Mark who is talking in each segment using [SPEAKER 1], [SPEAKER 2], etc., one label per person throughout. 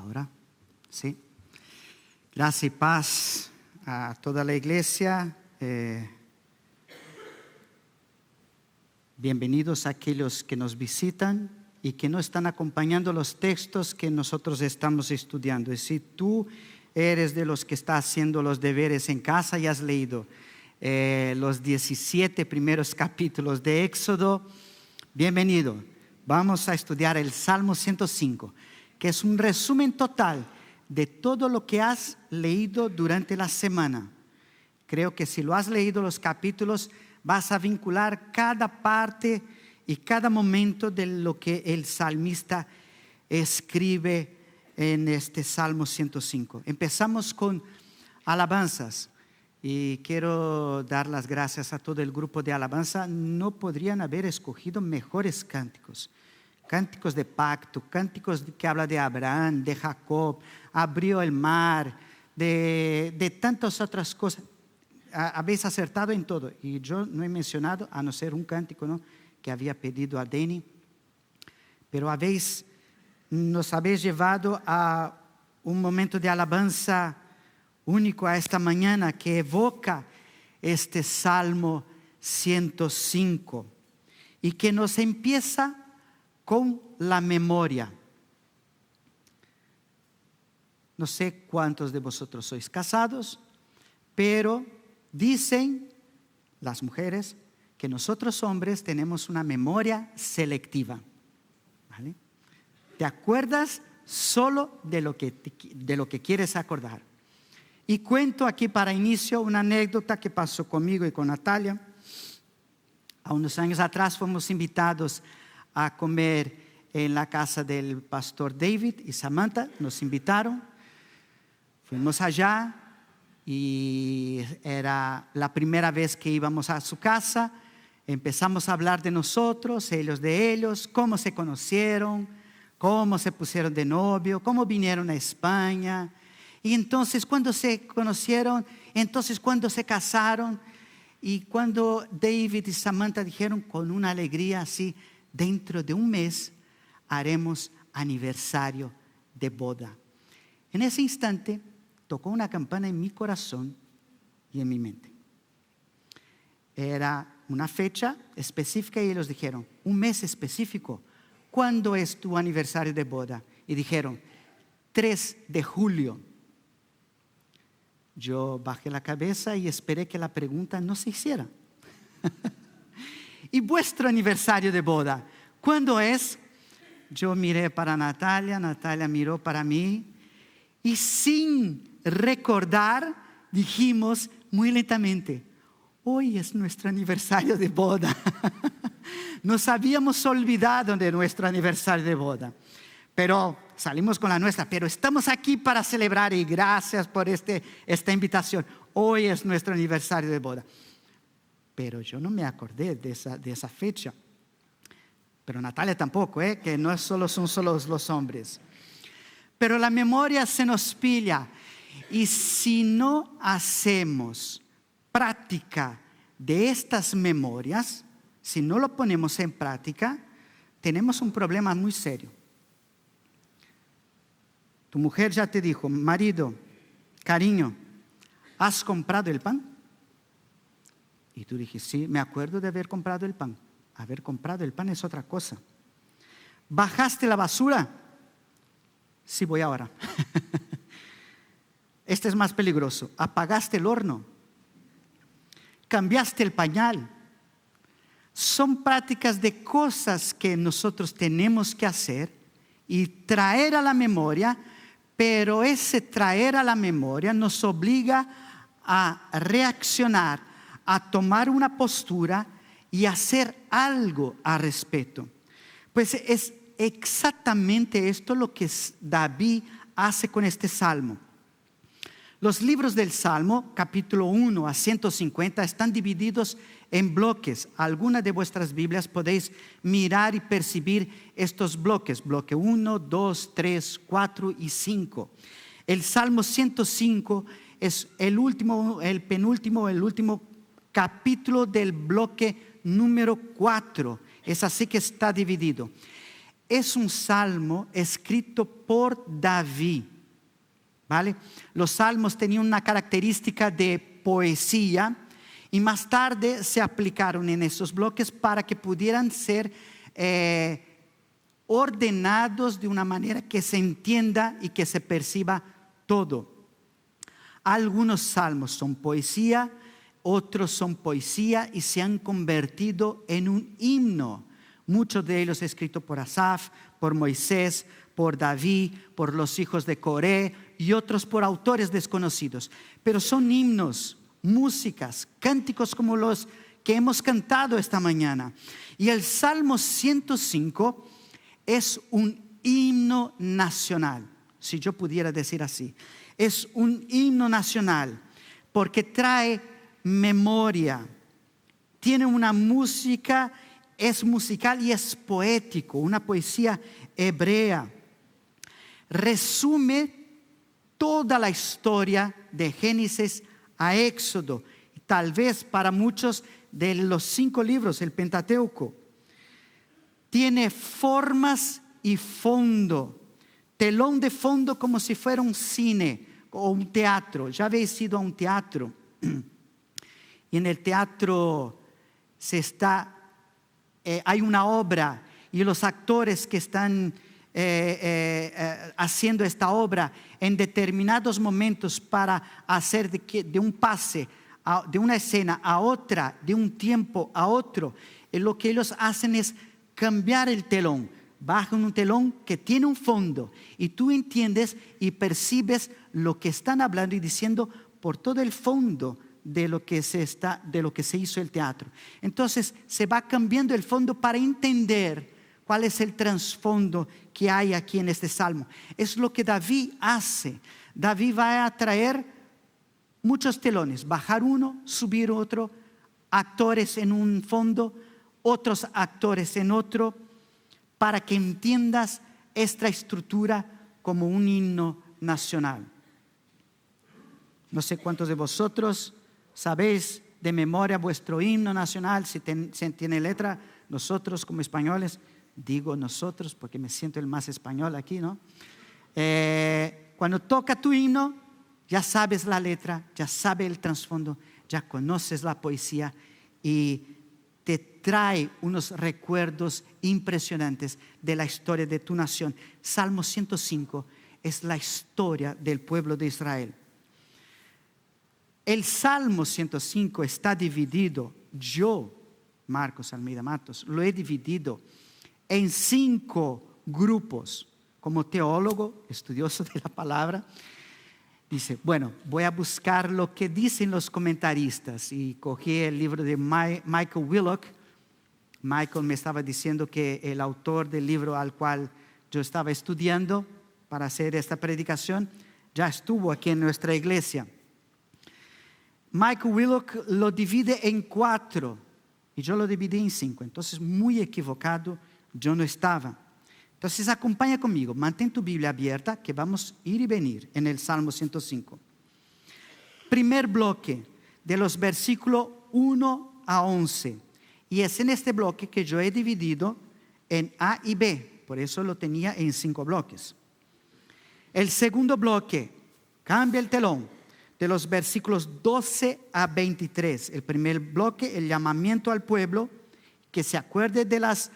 [SPEAKER 1] Ahora, sí. Gracia y paz a toda la iglesia. Bienvenidos a aquellos que nos visitan y que no están acompañando los textos que nosotros estamos estudiando. Y si tú eres de los que está haciendo los deberes en casa y has leído los 17 primeros capítulos de Éxodo, bienvenido. Vamos a estudiar el Salmo 105, que es un resumen total de todo lo que has leído durante la semana. Creo que si lo has leído los capítulos, vas a vincular cada parte y cada momento de lo que el salmista escribe en este Salmo 105. Empezamos con alabanzas y quiero dar las gracias a todo el grupo de alabanza. No podrían haber escogido mejores cánticos. Cánticos de pacto, cánticos que habla de Abraham, de Jacob, abrió el mar, de tantas otras cosas. Habéis acertado en todo. Y yo no he mencionado, a no ser un cántico, ¿no?, que había pedido a Deni. Pero nos habéis llevado a un momento de alabanza único a esta mañana que evoca este Salmo 105 y que nos empieza con la memoria. No sé cuántos de vosotros sois casados, pero dicen las mujeres que nosotros hombres tenemos una memoria selectiva, ¿vale? Te acuerdas solo de lo que quieres acordar. Y cuento aquí para inicio una anécdota que pasó conmigo y con Natalia. A unos años atrás fuimos invitados a comer en la casa del pastor David y Samantha. Nos invitaron. Fuimos allá y era la primera vez que íbamos a su casa. Empezamos a hablar de nosotros, ellos de ellos, cómo se conocieron, cómo se pusieron de novio, cómo vinieron a España. Y entonces cuando se conocieron, entonces cuando se casaron y cuando David y Samantha dijeron con una alegría así, dentro de un mes haremos aniversario de boda. En ese instante tocó una campana en mi corazón y en mi mente. Era una fecha específica y ellos dijeron, un mes específico. ¿Cuándo es tu aniversario de boda? Y dijeron, 3 de julio. Yo bajé la cabeza y esperé que la pregunta no se hiciera. ¿Y vuestro aniversario de boda? ¿Cuándo es? Yo miré para Natalia, Natalia miró para mí y sin recordar dijimos muy lentamente, hoy es nuestro aniversario de boda. Nos habíamos olvidado de nuestro aniversario de boda, pero salimos con la nuestra, pero estamos aquí para celebrar y gracias por esta invitación. Hoy es nuestro aniversario de boda. Pero yo no me acordé de esa fecha. Pero Natalia tampoco, que no son solo los hombres. Pero la memoria se nos pilla. Y si no hacemos práctica de estas memorias, si no lo ponemos en práctica, tenemos un problema muy serio. Tu mujer ya te dijo, marido, cariño, ¿has comprado el pan? Y tú dijiste, sí, me acuerdo de haber comprado el pan. Haber comprado el pan es otra cosa. ¿Bajaste la basura? Sí, voy ahora. Este es más peligroso. ¿Apagaste el horno? ¿Cambiaste el pañal? Son prácticas de cosas que nosotros tenemos que hacer y traer a la memoria, pero ese traer a la memoria nos obliga a reaccionar, a tomar una postura y hacer algo al respecto. Pues es exactamente esto lo que David hace con este salmo. Los libros del Salmo, capítulo 1 a 150, están divididos en bloques. Algunas de vuestras Biblias podéis mirar y percibir estos bloques. Bloque 1, 2, 3, 4 y 5. El Salmo 105 es el último capítulo del bloque número 4. Es así que está dividido. es un salmo escrito por David, ¿vale? Los salmos tenían una característica de poesía y más tarde se aplicaron en esos bloques para que pudieran ser ordenados de una manera que se entienda y que se perciba todo. Algunos salmos son poesía, otros son poesía y se han convertido en un himno. Muchos de ellos escritos por Asaf, por Moisés, por David, por los hijos de Coré y otros por autores desconocidos. Pero son himnos, músicas, cánticos como los que hemos cantado esta mañana. Y el Salmo 105 es un himno nacional, si yo pudiera decir así. Es un himno nacional porque trae memoria, tiene una música, es musical y es poético, una poesía hebrea. Resume toda la historia de Génesis a Éxodo, tal vez para muchos de los 5 libros, el Pentateuco. Tiene formas y fondo, telón de fondo como si fuera un cine o un teatro. Ya habéis ido a un teatro y en el teatro hay una obra y los actores que están haciendo esta obra en determinados momentos para hacer de un pase, de una escena a otra, de un tiempo a otro, lo que ellos hacen es cambiar el telón. Bajan un telón que tiene un fondo y tú entiendes y percibes lo que están hablando y diciendo por todo el fondo de lo que se hizo el teatro. Entonces se va cambiando el fondo para entender cuál es el trasfondo que hay aquí en este salmo. Es lo que David hace. David va a traer muchos telones, bajar uno, subir otro, actores en un fondo, otros actores en otro, para que entiendas esta estructura como un himno nacional. No sé cuántos de vosotros sabéis de memoria vuestro himno nacional, si tiene letra. Nosotros como españoles, digo nosotros porque me siento el más español aquí, ¿no? Cuando toca tu himno, ya sabes la letra, ya sabes el trasfondo, ya conoces la poesía y te trae unos recuerdos impresionantes de la historia de tu nación. Salmo 105 es la historia del pueblo de Israel. El Salmo 105 está dividido, yo, Marcos Almeida Matos, lo he dividido en 5 grupos. Como teólogo, estudioso de la palabra, dice, bueno, voy a buscar lo que dicen los comentaristas. Y cogí el libro de Michael Willock. Michael me estaba diciendo que el autor del libro al cual yo estaba estudiando para hacer esta predicación ya estuvo aquí en nuestra iglesia. Michael Willock lo divide en 4 y yo lo dividí en 5. Entonces, muy equivocado, yo no estaba. Entonces, acompaña conmigo, mantén tu Biblia abierta, que vamos a ir y venir en el Salmo 105. Primer bloque, de los versículos 1 a 11. Y es en este bloque que yo he dividido en A y B, por eso lo tenía en 5 bloques. El segundo bloque, cambia el telón, de los versículos 12 a 23. El primer bloque, el llamamiento al pueblo, que se acuerde de las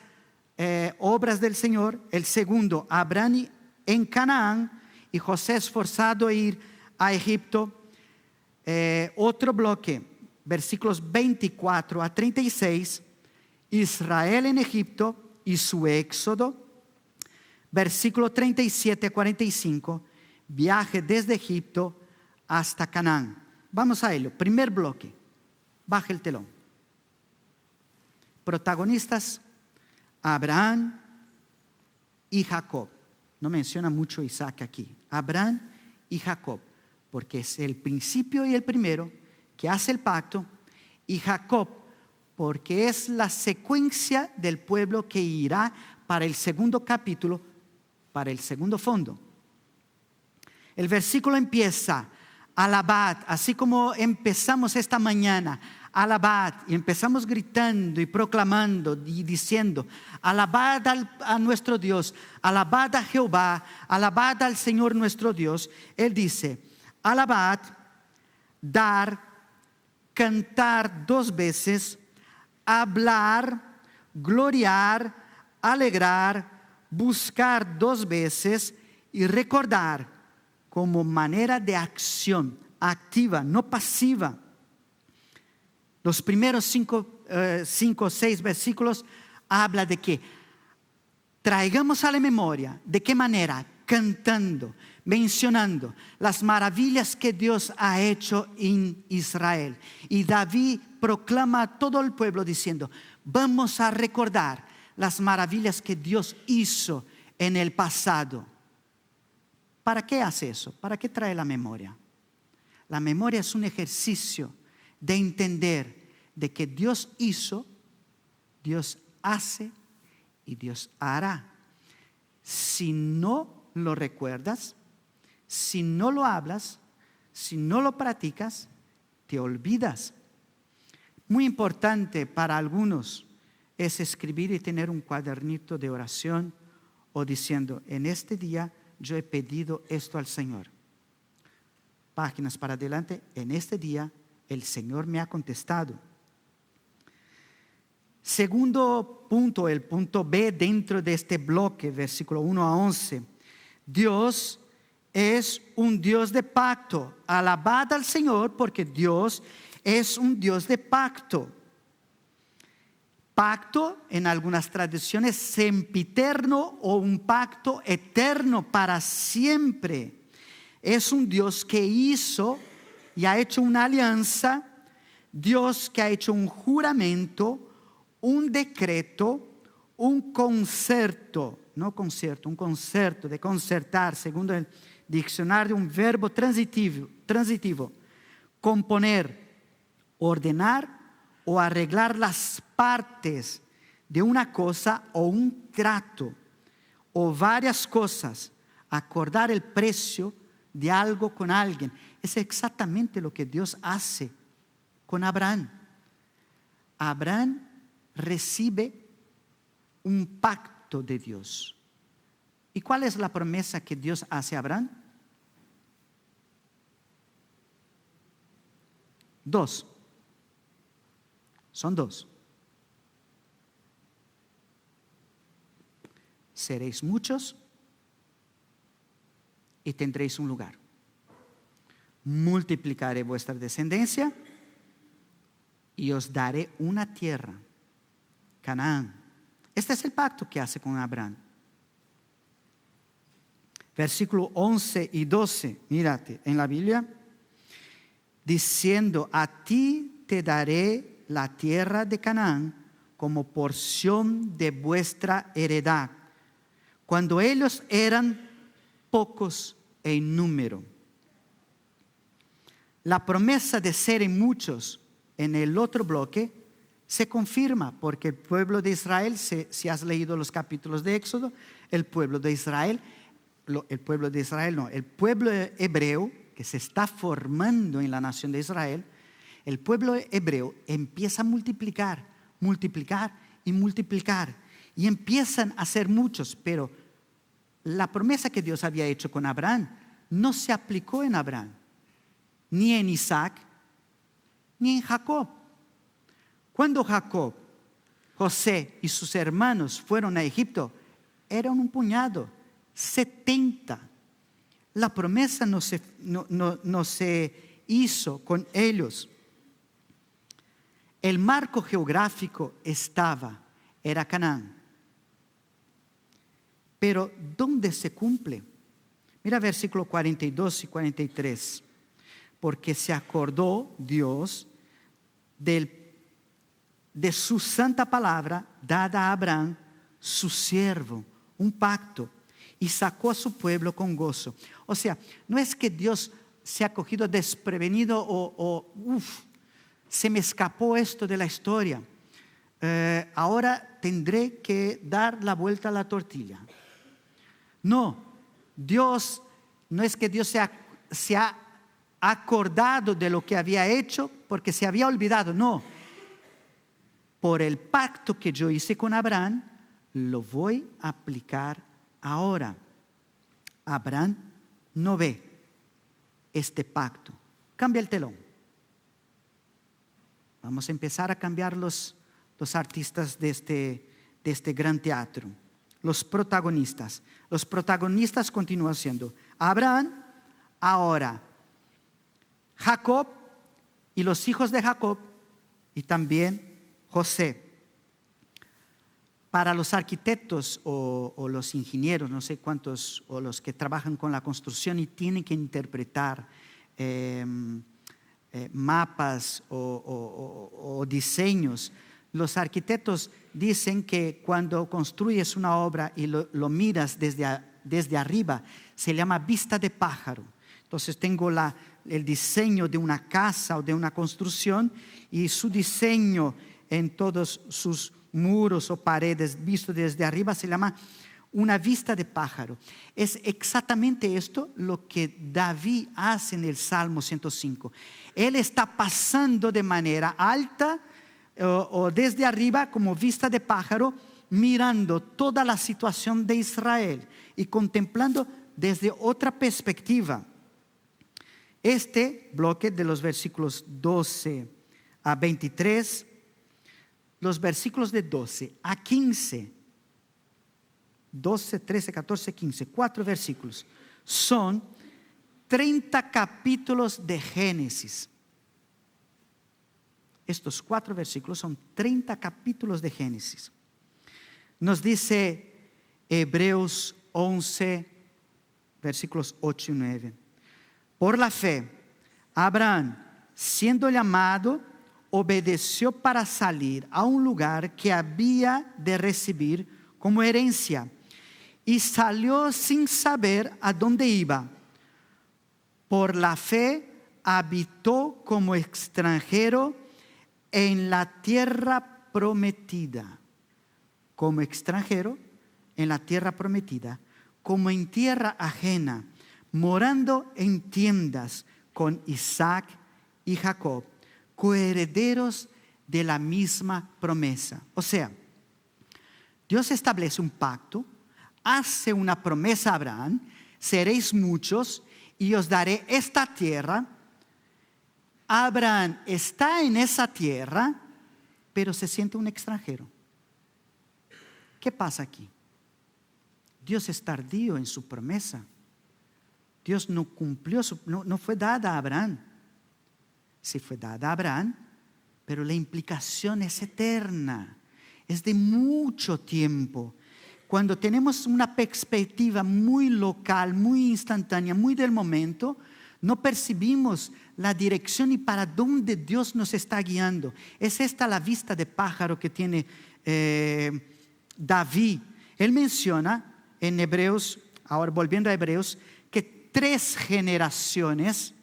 [SPEAKER 1] obras del Señor. El segundo, Abraham en Canaán y José esforzado a ir a Egipto. Otro bloque, versículos 24 a 36, Israel en Egipto y su éxodo. Versículo 37 a 45, viaje desde Egipto hasta Canaán. Vamos a ello. Primer bloque, baja el telón. Protagonistas, Abraham y Jacob. No menciona mucho Isaac aquí. Abraham y Jacob, porque es el principio y el primero que hace el pacto, y Jacob, porque es la secuencia del pueblo que irá para el segundo capítulo, para el segundo fondo. El versículo empieza, alabad, así como empezamos esta mañana, alabad, y empezamos gritando y proclamando y diciendo, alabad a nuestro Dios, alabad a Jehová, alabad al Señor nuestro Dios. Él dice, alabad, dar, cantar 2 veces, hablar, gloriar, alegrar, buscar 2 veces y recordar como manera de acción activa, no pasiva. Los primeros 5 o 6 versículos habla de que traigamos a la memoria, ¿de qué manera? Cantando, mencionando las maravillas que Dios ha hecho en Israel. Y David proclama a todo el pueblo diciendo, vamos a recordar las maravillas que Dios hizo en el pasado. ¿Para qué hace eso? ¿Para qué trae la memoria? La memoria es un ejercicio de entender de que Dios hizo, Dios hace y Dios hará. Si no lo recuerdas, si no lo hablas, si no lo practicas, te olvidas. Muy importante para algunos es escribir y tener un cuadernito de oración o diciendo, en este día yo he pedido esto al Señor. Páginas para adelante, en este día el Señor me ha contestado. Segundo punto, el punto B dentro de este bloque, versículo 1 a 11. Dios es un Dios de pacto. Alabad al Señor porque Dios es un Dios de pacto. Pacto, en algunas tradiciones, sempiterno o un pacto eterno para siempre. Es un Dios que hizo y ha hecho una alianza, Dios que ha hecho un juramento, un decreto, un concerto, no concierto, un concerto de concertar, según el diccionario, un verbo transitivo, componer, ordenar o arreglar las partes de una cosa o un trato o varias cosas, acordar el precio de algo con alguien. Es exactamente lo que Dios hace con Abraham. Abraham recibe un pacto de Dios. ¿Y cuál es la promesa que Dios hace a Abraham? 2. Son 2. Seréis muchos y tendréis un lugar. Multiplicaré vuestra descendencia y os daré una tierra, Canaán. Este es el pacto que hace con Abraham. Versículo 11 y 12, mírate en la Biblia, diciendo, a ti te daré la tierra de Canaán como porción de vuestra heredad, cuando ellos eran pocos en número. La promesa de ser en muchos en el otro bloque se confirma porque el pueblo de Israel, si has leído los capítulos de Éxodo, el pueblo hebreo que se está formando en la nación de Israel, el pueblo hebreo empieza a multiplicar y empiezan a ser muchos, pero la promesa que Dios había hecho con Abraham no se aplicó en Abraham, ni en Isaac, ni en Jacob. Cuando Jacob, José y sus hermanos fueron a Egipto, eran un puñado, 70. La promesa no se hizo con ellos. El marco geográfico era Canaán. Pero ¿dónde se cumple? Mira versículo 42 y 43. Porque se acordó Dios de su santa palabra dada a Abraham, su siervo, un pacto, y sacó a su pueblo con gozo. O sea, no es que Dios se ha cogido desprevenido se me escapó esto de la historia. Ahora tendré que dar la vuelta a la tortilla. No, Dios, no es que Dios se ha acordado de lo que había hecho porque se había olvidado. No, por el pacto que yo hice con Abraham, lo voy a aplicar ahora. Abraham no ve este pacto. Cambia el telón. Vamos a empezar a cambiar los artistas de este gran teatro. Los protagonistas. Los protagonistas continúan siendo Abraham, ahora Jacob y los hijos de Jacob y también José. Para los arquitectos o los ingenieros, no sé cuántos, o los que trabajan con la construcción y tienen que interpretar mapas o diseños, los arquitectos dicen que cuando construyes una obra y lo miras desde arriba, se llama vista de pájaro. Entonces tengo el diseño de una casa o de una construcción y su diseño en todos sus muros o paredes visto desde arriba se llama una vista de pájaro. Es exactamente esto lo que David hace en el Salmo 105. Él está pasando de manera alta o desde arriba como vista de pájaro, mirando toda la situación de Israel y contemplando desde otra perspectiva. Este bloque de los versículos 12 a 23, los versículos de 12 a 15, 12, 13, 14, 15, 4 versículos, son 30 capítulos de Génesis. Estos 4 versículos son 30 capítulos de Génesis. Nos dice Hebreos 11, versículos 8 y 9. Por la fe, Abraham, siendo llamado, obedeció para salir a un lugar que había de recibir como herencia y salió sin saber a dónde iba. Por la fe habitó como extranjero en la tierra prometida. Como extranjero en la tierra prometida, como en tierra ajena, morando en tiendas con Isaac y Jacob, coherederos de la misma promesa. O sea, Dios establece un pacto, hace una promesa a Abraham: seréis muchos y os daré esta tierra. Abraham está en esa tierra, pero se siente un extranjero. ¿Qué pasa aquí? Dios es tardío en su promesa. Dios no cumplió, no fue dada a Abraham. Sí fue dada a Abraham, pero la implicación es eterna, es de mucho tiempo. Cuando tenemos una perspectiva muy local, muy instantánea, muy del momento, no percibimos la dirección y para dónde Dios nos está guiando. Es esta la vista de pájaro que tiene David. Él menciona en Hebreos, ahora volviendo a Hebreos, que 3 generaciones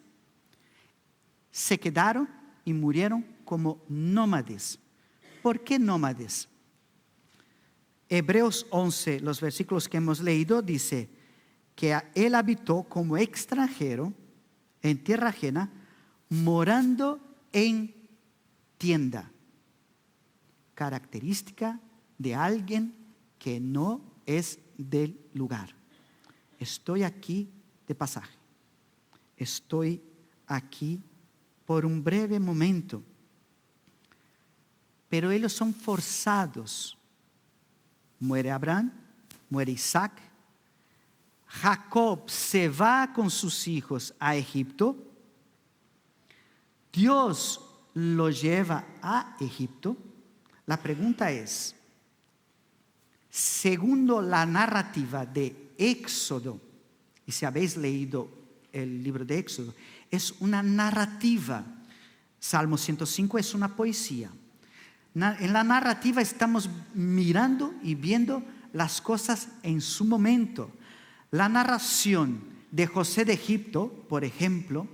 [SPEAKER 1] se quedaron y murieron como nómades. ¿Por qué nómades? Hebreos 11, los versículos que hemos leído, dice que él habitó como extranjero en tierra ajena, morando en tienda. Característica de alguien que no es del lugar. Estoy aquí de pasaje. Estoy aquí por un breve momento. Pero ellos son forzados. Muere Abraham, muere Isaac. Jacob se va con sus hijos a Egipto. Dios lo lleva a Egipto. La pregunta es, segundo la narrativa de Éxodo, y si habéis leído el libro de Éxodo, es una narrativa. Salmo 105 es una poesía. En la narrativa estamos mirando y viendo las cosas en su momento. La narración de José de Egipto, por ejemplo,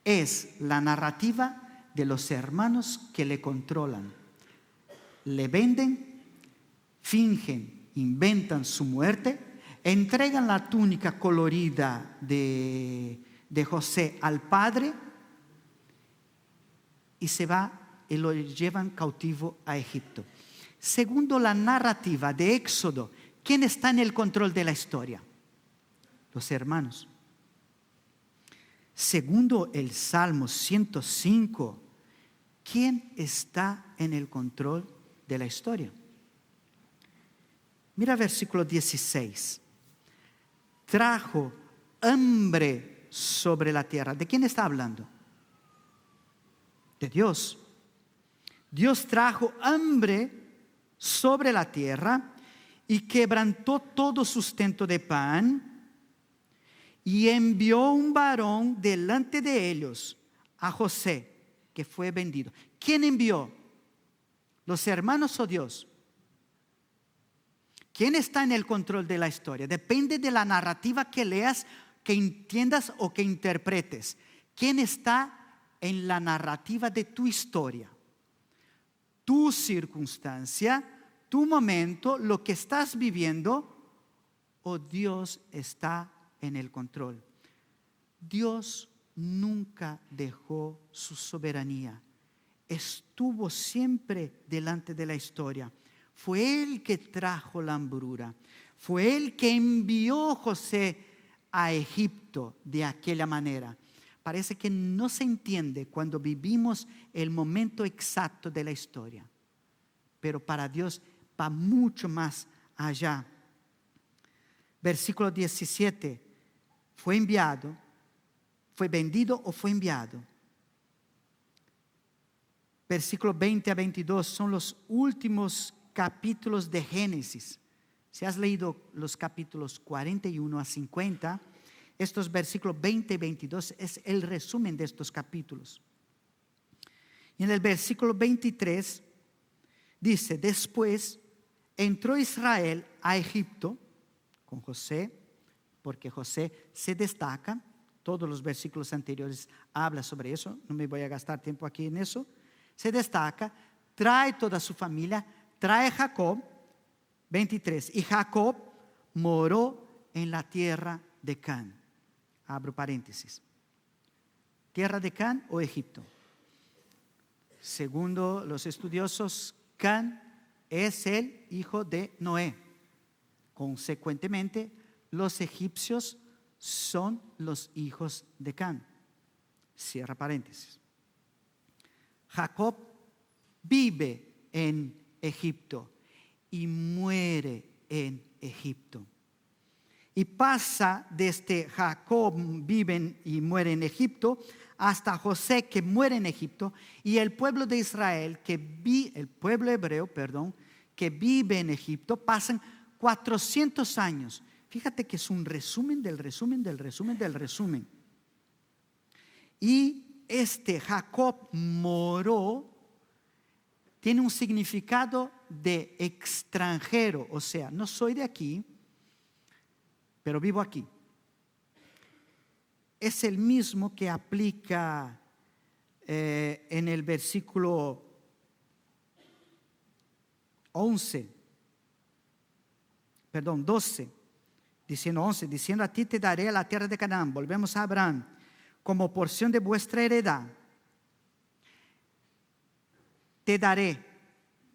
[SPEAKER 1] es la narrativa de los hermanos que le controlan. Le venden, fingen, inventan su muerte, entregan la túnica colorida de de José al padre y se va y lo llevan cautivo a Egipto. Segundo la narrativa de Éxodo, ¿quién está en el control de la historia? Los hermanos. Segundo el Salmo 105, ¿quién está en el control de la historia? Mira versículo 16. Trajo hambre sobre la tierra. ¿De quién está hablando? De Dios. Dios trajo hambre sobre la tierra y quebrantó todo sustento de pan y envió un varón delante de ellos, a José, que fue vendido. ¿Quién envió? ¿Los hermanos o Dios? ¿Quién está en el control de la historia? Depende de la narrativa que leas, que entiendas o que interpretes. ¿Quién está en la narrativa de tu historia? Tu circunstancia, tu momento, lo que estás viviendo, o Dios está en el control. Dios nunca dejó su soberanía. Estuvo siempre delante de la historia. Fue Él que trajo la hambruna. Fue Él que envió a José a Egipto de aquella manera. Parece que no se entiende cuando vivimos el momento exacto de la historia. Pero para Dios va mucho más allá. Versículo 17. Fue enviado, fue vendido o fue enviado. Versículo 20 a 22 son los últimos capítulos de Génesis. Si has leído los capítulos 41 a 50, estos versículos 20 y 22 es el resumen de estos capítulos. Y en el versículo 23 dice: después entró Israel a Egipto con José, porque José se destaca. Todos los versículos anteriores hablan sobre eso. No me voy a gastar tiempo aquí en eso. Se destaca, trae toda su familia, trae Jacob, 23. Y Jacob moró en la tierra de Canaán. Abro paréntesis. ¿Tierra de Canaán o Egipto? Segundo los estudiosos, Canaán es el hijo de Noé. Consecuentemente, los egipcios son los hijos de Canaán. Cierra paréntesis. Jacob vive en Egipto y muere en Egipto. Y pasa desde Jacob vive y muere en Egipto hasta José, que muere en Egipto, y el pueblo de Israel, el pueblo hebreo, que vive en Egipto, pasan 400 años. Fíjate que es un resumen del resumen del resumen del resumen. Y Jacob moró tiene un significado de extranjero, o sea, no soy de aquí, pero vivo aquí. Es el mismo que aplica en el versículo 12, diciendo: a ti te daré la tierra de Canaán. Volvemos a Abraham, como porción de vuestra heredad. Te daré.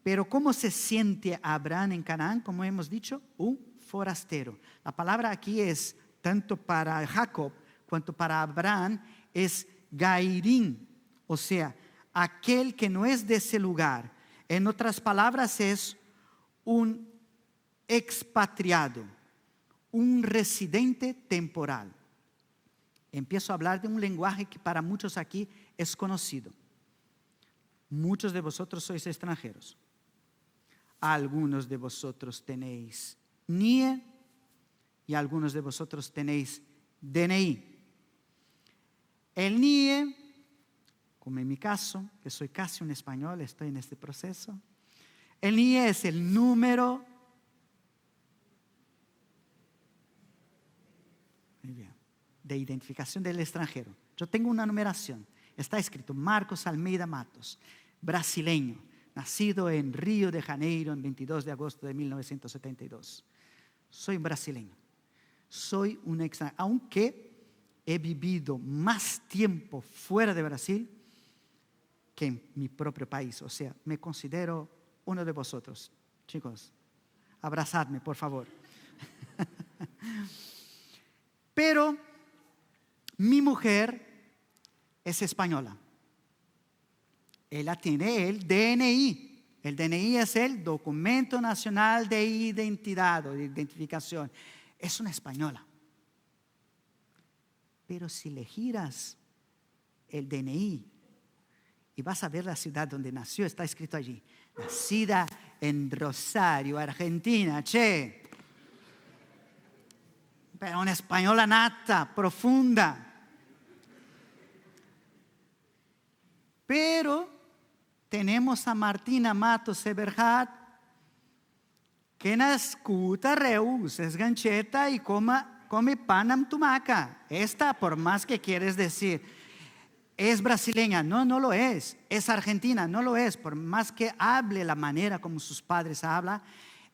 [SPEAKER 1] Pero ¿cómo se siente Abraham en Canaán? Como hemos dicho, un forastero. La palabra aquí es, tanto para Jacob cuanto para Abraham, es gairín, o sea, aquel que no es de ese lugar. En otras palabras, es un expatriado, un residente temporal. Empiezo a hablar de un lenguaje que para muchos aquí es conocido. Muchos de vosotros sois extranjeros. Algunos de vosotros tenéis NIE y algunos de vosotros tenéis DNI. El NIE, como en mi caso, que soy casi un español, estoy en este proceso. El NIE es el número. Muy bien. De identificación del extranjero. Yo tengo una numeración. Está escrito Marcos Almeida Matos, brasileño, nacido en Río de Janeiro el 22 de agosto de 1972. Soy brasileño. Soy un extranjero, aunque he vivido más tiempo fuera de Brasil que en mi propio país. O sea, me considero uno de vosotros. Chicos, abrazadme, por favor. Pero mi mujer es española. Ella tiene el DNI. El DNI es el Documento Nacional de Identidad o de Identificación. Es una española. Pero si le giras el DNI y vas a ver la ciudad donde nació, está escrito allí: nacida en Rosario, Argentina, che. Pero una española nata, profunda. Pero tenemos a Martina Matos Eberhard, que nascuta Reus, es gancheta y come panam tumaca. Esta, por más que quieres decir, es brasileña. No, no lo es. Es argentina. No lo es. Por más que hable la manera como sus padres hablan,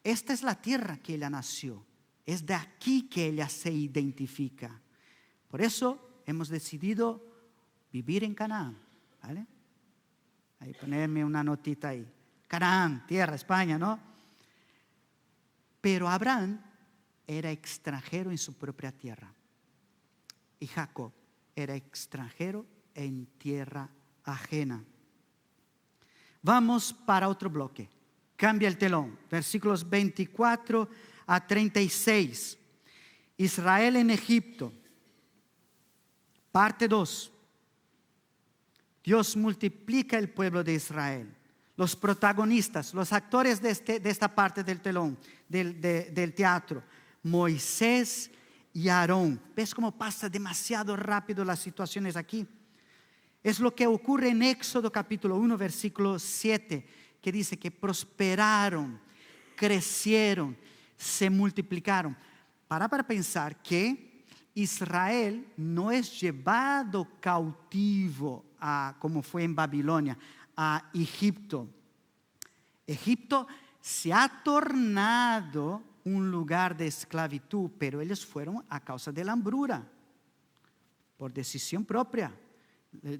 [SPEAKER 1] esta es la tierra que ella nació. Es de aquí que ella se identifica. Por eso hemos decidido vivir en Canaán. ¿Vale? Ahí ponerme una notita ahí. Canaán, tierra, España, ¿no? Pero Abraham era extranjero en su propia tierra. Y Jacob era extranjero en tierra ajena. Vamos para otro bloque. Cambia el telón. Versículos 24 a 36. Israel en Egipto. Parte 2. Dios multiplica el pueblo de Israel. Los protagonistas, los actores de esta parte del telón, del teatro. Moisés y Aarón. ¿Ves cómo pasa demasiado rápido las situaciones aquí? Es lo que ocurre en Éxodo capítulo 1, versículo 7, que dice que prosperaron, crecieron, se multiplicaron. Para pensar que Israel no es llevado cautivo como fue en Babilonia, a Egipto. Egipto se ha tornado un lugar de esclavitud, pero ellos fueron a causa de la hambruna, por decisión propia.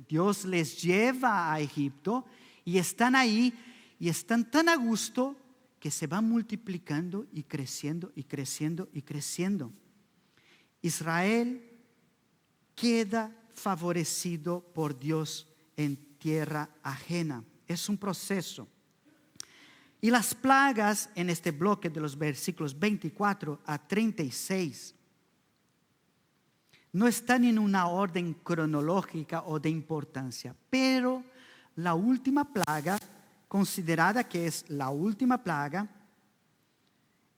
[SPEAKER 1] Dios les lleva a Egipto y están ahí y están tan a gusto que se van multiplicando y creciendo y creciendo y creciendo. Israel queda favorecido por Dios en tierra ajena. Es un proceso. Y las plagas en este bloque de los versículos 24 a 36 no están en una orden cronológica o de importancia, pero la última plaga, considerada que es la última plaga,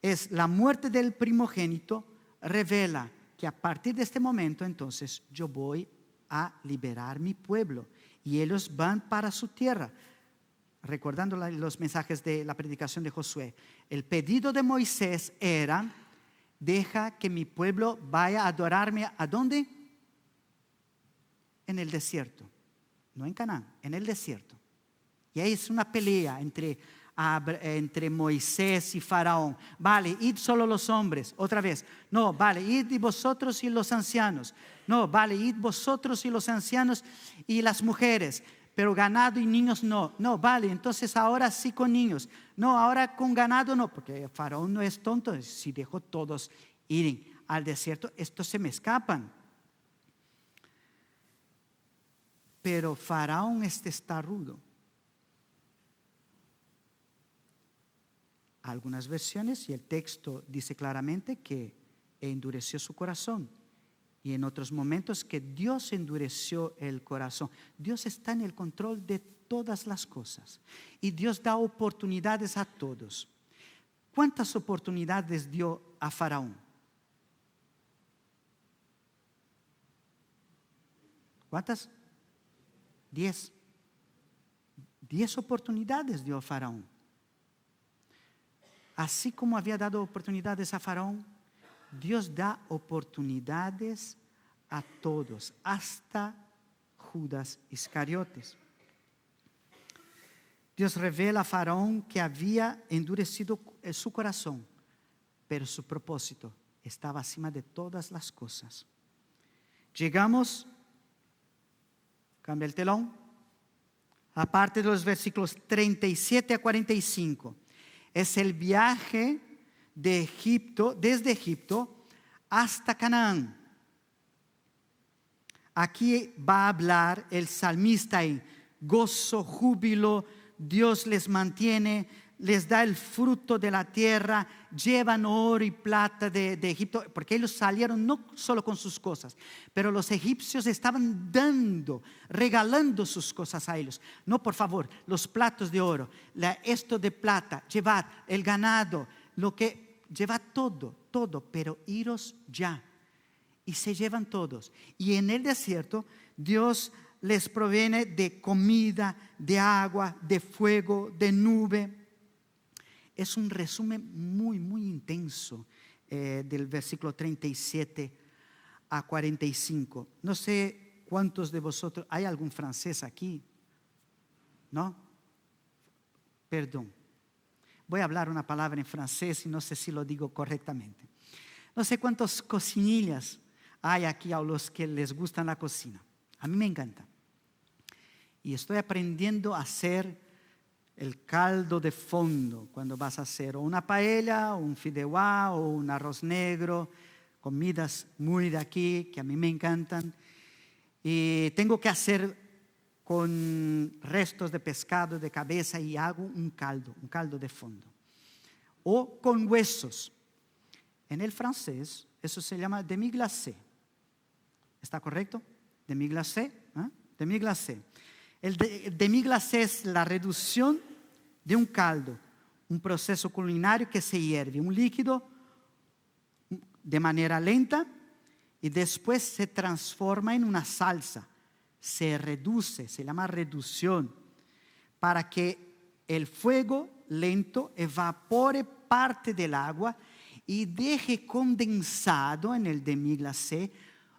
[SPEAKER 1] es la muerte del primogénito, revela que a partir de este momento entonces yo voy a liberar mi pueblo y ellos van para su tierra. Recordando los mensajes de la predicación de Josué, el pedido de Moisés era: deja que mi pueblo vaya a adorarme. ¿A dónde? En el desierto. No en Canaán, en el desierto. Y ahí es una pelea entre Moisés y Faraón. Vale, id solo los hombres. Otra vez. No, vale, id vosotros y los ancianos. No, vale, id vosotros y los ancianos y las mujeres. Pero ganado y niños no. No, vale, entonces ahora sí con niños. No, ahora con ganado no, porque Faraón no es tonto. Si dejó todos ir al desierto, estos se me escapan. Pero Faraón está rudo. Algunas versiones, y el texto dice claramente que endureció su corazón. Y en otros momentos que Dios endureció el corazón. Dios está en el control de todas las cosas. Y Dios da oportunidades a todos. ¿Cuántas oportunidades dio a Faraón? ¿Cuántas? 10. 10 oportunidades dio a Faraón. Así como había dado oportunidades a Faraón, Dios da oportunidades a todos, hasta Judas Iscariotes. Dios revela a Faraón que había endurecido su corazón, pero su propósito estaba acima de todas las cosas. Llegamos, cambia el telón, a parte de los versículos 37 a 45. Es el viaje de Egipto, desde Egipto hasta Canaán. Aquí va a hablar el salmista en gozo, júbilo, Dios les mantiene, les da el fruto de la tierra, llevan oro y plata de Egipto, porque ellos salieron no solo con sus cosas, pero los egipcios estaban regalando sus cosas a ellos. No, por favor, los platos de oro, esto de plata, llevad el ganado, llevad todo, pero iros ya. Y se llevan todos. Y en el desierto Dios les proviene de comida, de agua, de fuego, de nube. Es un resumen muy, muy intenso del versículo 37 a 45. No sé cuántos de vosotros, ¿hay algún francés aquí? ¿No? Perdón. Voy a hablar una palabra en francés y no sé si lo digo correctamente. No sé cuántos cocinillas hay aquí a los que les gusta la cocina. A mí me encanta. Y estoy aprendiendo a hacer el caldo de fondo cuando vas a hacer o una paella, o un fideuá, o un arroz negro, comidas muy de aquí que a mí me encantan. Y tengo que hacer con restos de pescado, de cabeza, y hago un caldo de fondo. O con huesos. En el francés eso se llama demi-glacé. ¿Está correcto? Demi-glacé. Demi-glacé. El demi-glacé es la reducción de un caldo, un proceso culinario que se hierve, un líquido de manera lenta y después se transforma en una salsa. Se reduce, se llama reducción, para que el fuego lento evapore parte del agua y deje condensado en el demi-glacé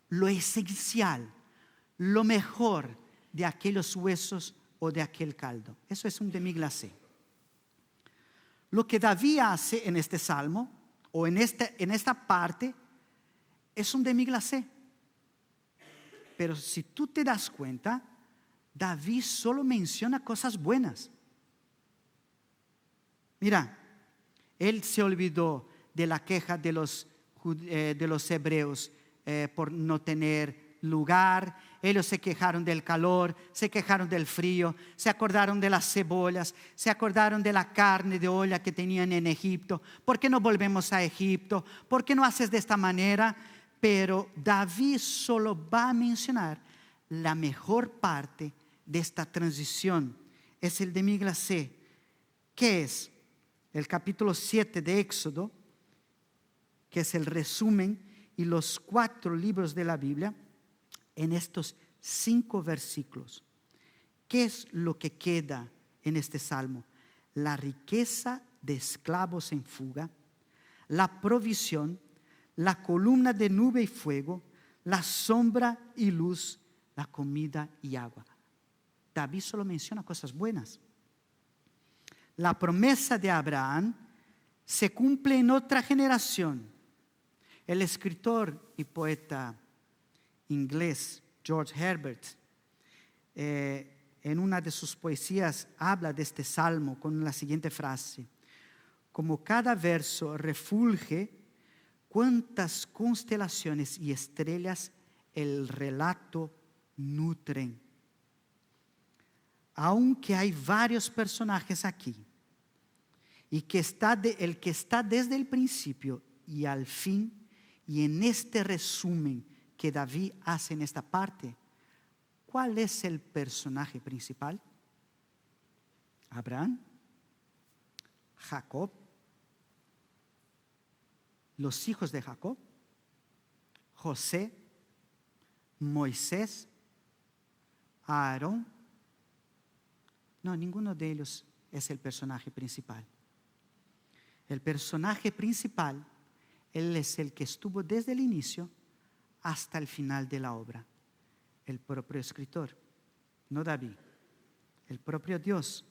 [SPEAKER 1] lo esencial, lo mejor de aquellos huesos o de aquel caldo. Eso es un demi-glacé. Lo que David hace en este salmo o en esta parte es un demi-glacé. Pero si tú te das cuenta, David solo menciona cosas buenas. Mira, él se olvidó de la queja de los hebreos por no tener lugar. Ellos se quejaron del calor, se quejaron del frío, se acordaron de las cebollas, se acordaron de la carne de olla que tenían en Egipto. ¿Por qué no volvemos a Egipto? ¿Por qué no haces de esta manera? Pero David solo va a mencionar la mejor parte de esta transición. Es el demi-glacé. ¿Qué es? El capítulo 7 de Éxodo, que es el resumen, y los 4 libros de la Biblia, en estos 5 versículos. ¿Qué es lo que queda en este salmo? La riqueza de esclavos en fuga, la provisión, la columna de nube y fuego, la sombra y luz, la comida y agua. David solo menciona cosas buenas. La promesa de Abraham se cumple en otra generación. El escritor y poeta inglés George Herbert, en una de sus poesías, habla de este salmo con la siguiente frase: como cada verso refulge, cuántas constelaciones y estrellas el relato nutren. Aunque hay varios personajes aquí, y el que está desde el principio y al fin, y en este resumen que David hace en esta parte, ¿cuál es el personaje principal? Abraham, Jacob, los hijos de Jacob, José, Moisés, Aarón. No, ninguno de ellos es el personaje principal. El personaje principal, él es el que estuvo desde el inicio hasta el final de la obra. El propio escritor, no David, el propio Dios.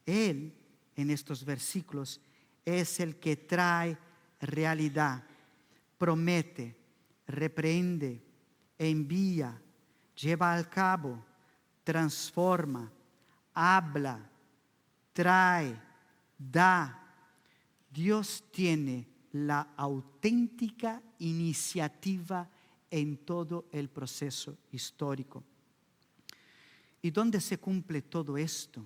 [SPEAKER 1] Él, en estos versículos, es el que trae realidad, promete, reprende, envía, lleva al cabo, transforma, habla, trae, da. Dios tiene la auténtica iniciativa en todo el proceso histórico. ¿Y dónde se cumple todo esto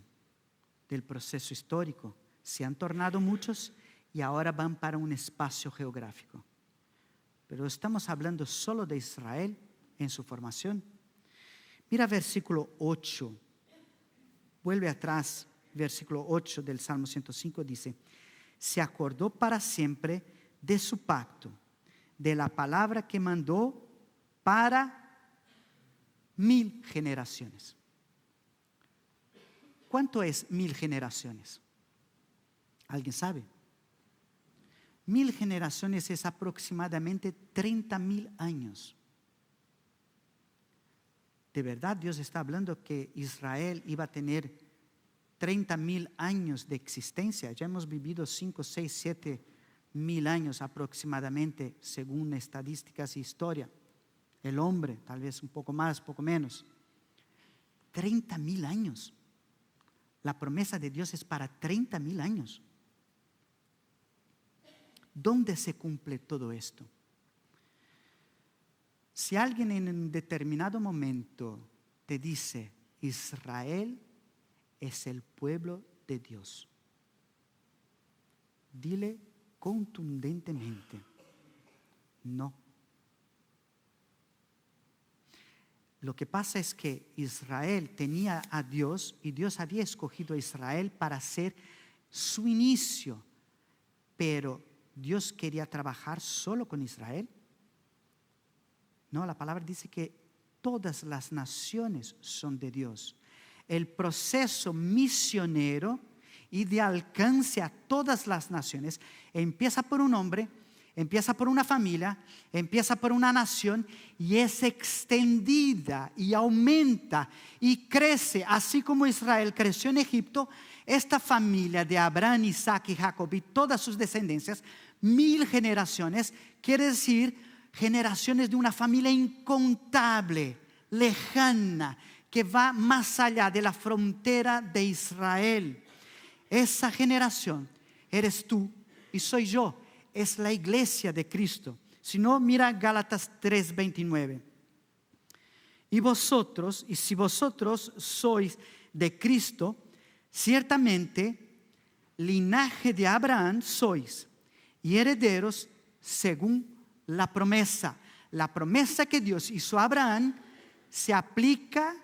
[SPEAKER 1] del proceso histórico? Se han tornado muchos y ahora van para un espacio geográfico. Pero estamos hablando solo de Israel en su formación. Mira versículo 8. Vuelve atrás, versículo 8 del Salmo 105 dice: se acordó para siempre de su pacto, de la palabra que mandó para 1000 generaciones. ¿Cuánto es 1000 generaciones? ¿Alguien sabe? 1000 generaciones es aproximadamente 30.000 años. ¿De verdad Dios está hablando que Israel iba a tener 30.000 años de existencia? Ya hemos vivido 5, 6, 7 mil años aproximadamente, según estadísticas e historia. El hombre, tal vez un poco más, poco menos. 30.000 años. La promesa de Dios es para 30.000 años. ¿Dónde se cumple todo esto? Si alguien en un determinado momento te dice: Israel es el pueblo de Dios, dile contundentemente: no. Lo que pasa es que Israel tenía a Dios y Dios había escogido a Israel para ser su inicio, pero Dios quería trabajar solo con Israel. No, la palabra dice que todas las naciones son de Dios. El proceso misionero y de alcance a todas las naciones empieza por un hombre, empieza por una familia, empieza por una nación y es extendida y aumenta y crece, así como Israel creció en Egipto. Esta familia de Abraham, Isaac y Jacob y todas sus descendencias, 1000 generaciones, quiere decir generaciones de una familia incontable, lejana, que va más allá de la frontera de Israel. Esa generación eres tú y soy yo. Es la iglesia de Cristo. Si no, mira Gálatas 3:29. Y si vosotros sois de Cristo, ciertamente linaje de Abraham sois y herederos según la promesa. La promesa que Dios hizo a Abraham se aplica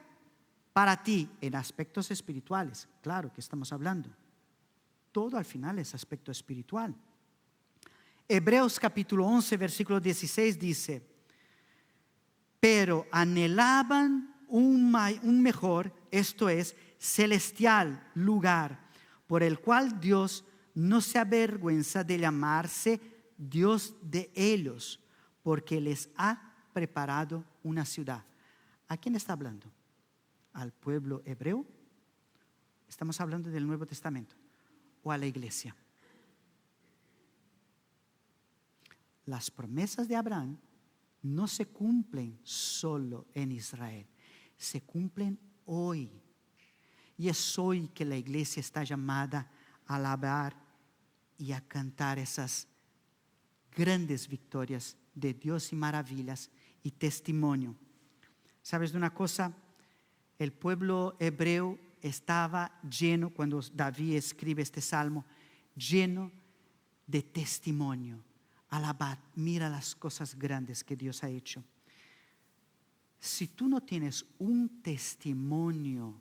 [SPEAKER 1] para ti en aspectos espirituales. Claro que estamos hablando. Todo al final es aspecto espiritual. Hebreos capítulo 11, versículo 16 dice: pero anhelaban un mejor, esto es, celestial lugar, por el cual Dios no se avergüenza de llamarse Dios de ellos, porque les ha preparado una ciudad. ¿A quién está hablando? ¿Al pueblo hebreo? Estamos hablando del Nuevo Testamento. ¿O a la iglesia? Las promesas de Abraham no se cumplen solo en Israel, se cumplen hoy. Y es hoy que la iglesia está llamada a alabar y a cantar esas grandes victorias de Dios y maravillas y testimonio. ¿Sabes de una cosa? El pueblo hebreo estaba lleno, cuando David escribe este salmo, lleno de testimonio. Alabad, mira las cosas grandes que Dios ha hecho. Si tú no tienes un testimonio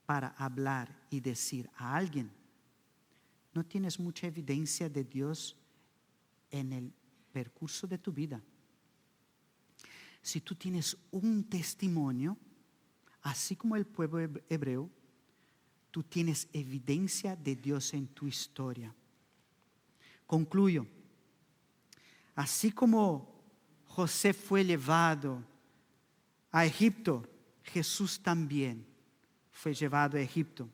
[SPEAKER 1] para hablar y decir a alguien, no tienes mucha evidencia de Dios en el percurso de tu vida. Si tú tienes un testimonio, así como el pueblo hebreo, tú tienes evidencia de Dios en tu historia. Concluyo. Así como José fue llevado a Egipto, Jesús también fue llevado a Egipto.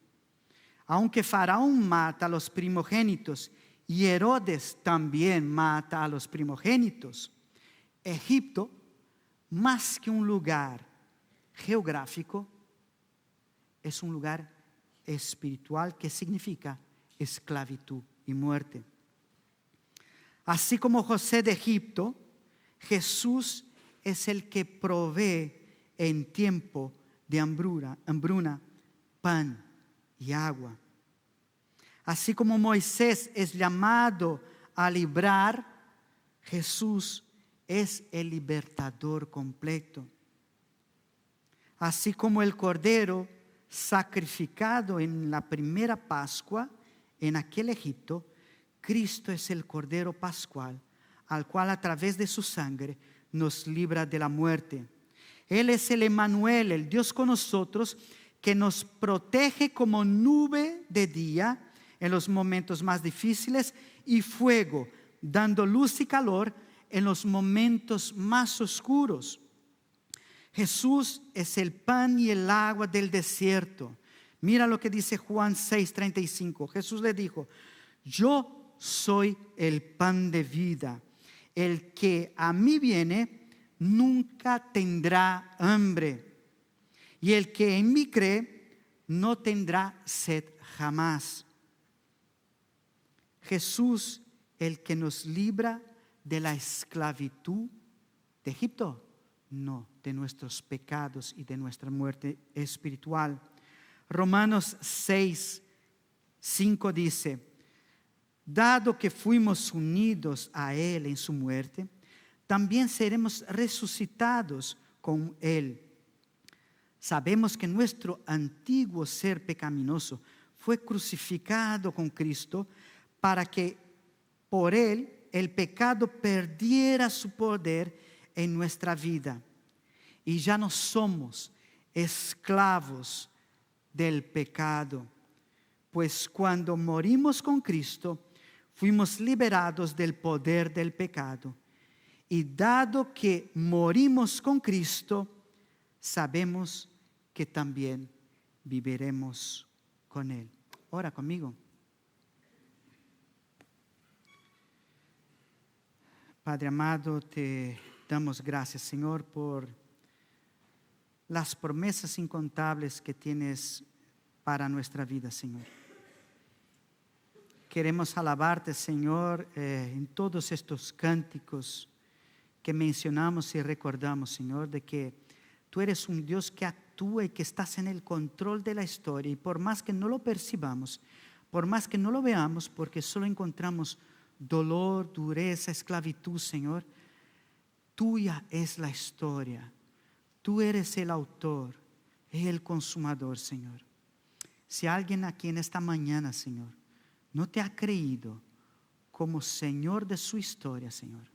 [SPEAKER 1] Aunque Faraón mata a los primogénitos y Herodes también mata a los primogénitos, Egipto más que un lugar geográfico, es un lugar espiritual que significa esclavitud y muerte. Así como José de Egipto, Jesús es el que provee en tiempo de hambruna pan y agua. Así como Moisés es llamado a librar, Jesús es el libertador completo. Así como el cordero sacrificado en la primera Pascua en aquel Egipto, Cristo es el cordero pascual, al cual a través de su sangre nos libra de la muerte. Él es el Emmanuel, el Dios con nosotros, que nos protege como nube de día en los momentos más difíciles y fuego, dando luz y calor en los momentos más oscuros. Jesús es el pan y el agua del desierto. Mira lo que dice Juan 6:35. Jesús le dijo: yo soy el pan de vida. El que a mí viene nunca tendrá hambre. Y el que en mí cree no tendrá sed jamás. Jesús, el que nos libra de la esclavitud de Egipto, no, de nuestros pecados y de nuestra muerte espiritual. Romanos 6:5 dice: dado que fuimos unidos a Él en su muerte, también seremos resucitados con Él. Sabemos que nuestro antiguo ser pecaminoso fue crucificado con Cristo para que por Él el pecado perdiera su poder en nuestra vida. Y ya no somos esclavos del pecado, pues cuando morimos con Cristo, fuimos liberados del poder del pecado. Y dado que morimos con Cristo, sabemos que también viviremos con Él. Ora conmigo. Padre amado, te damos gracias, Señor, por las promesas incontables que tienes para nuestra vida, Señor. Queremos alabarte, Señor, en todos estos cánticos que mencionamos y recordamos, Señor, de que tú eres un Dios que actúa y que estás en el control de la historia. Y por más que no lo percibamos, por más que no lo veamos, porque solo encontramos dolor, dureza, esclavitud, Señor, tuya es la historia. Tú eres el autor, el consumador, Señor. Si alguien aquí en esta mañana, Señor, no te ha creído como Señor de su historia, Señor,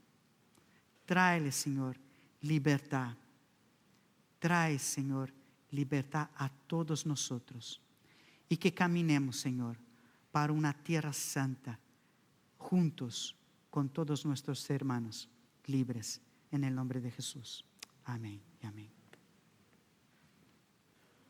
[SPEAKER 1] tráele, Señor, libertad. Trae, Señor, libertad a todos nosotros. Y que caminemos, Señor, para una tierra santa, juntos con todos nuestros hermanos libres, en el nombre de Jesús. Amén y amén.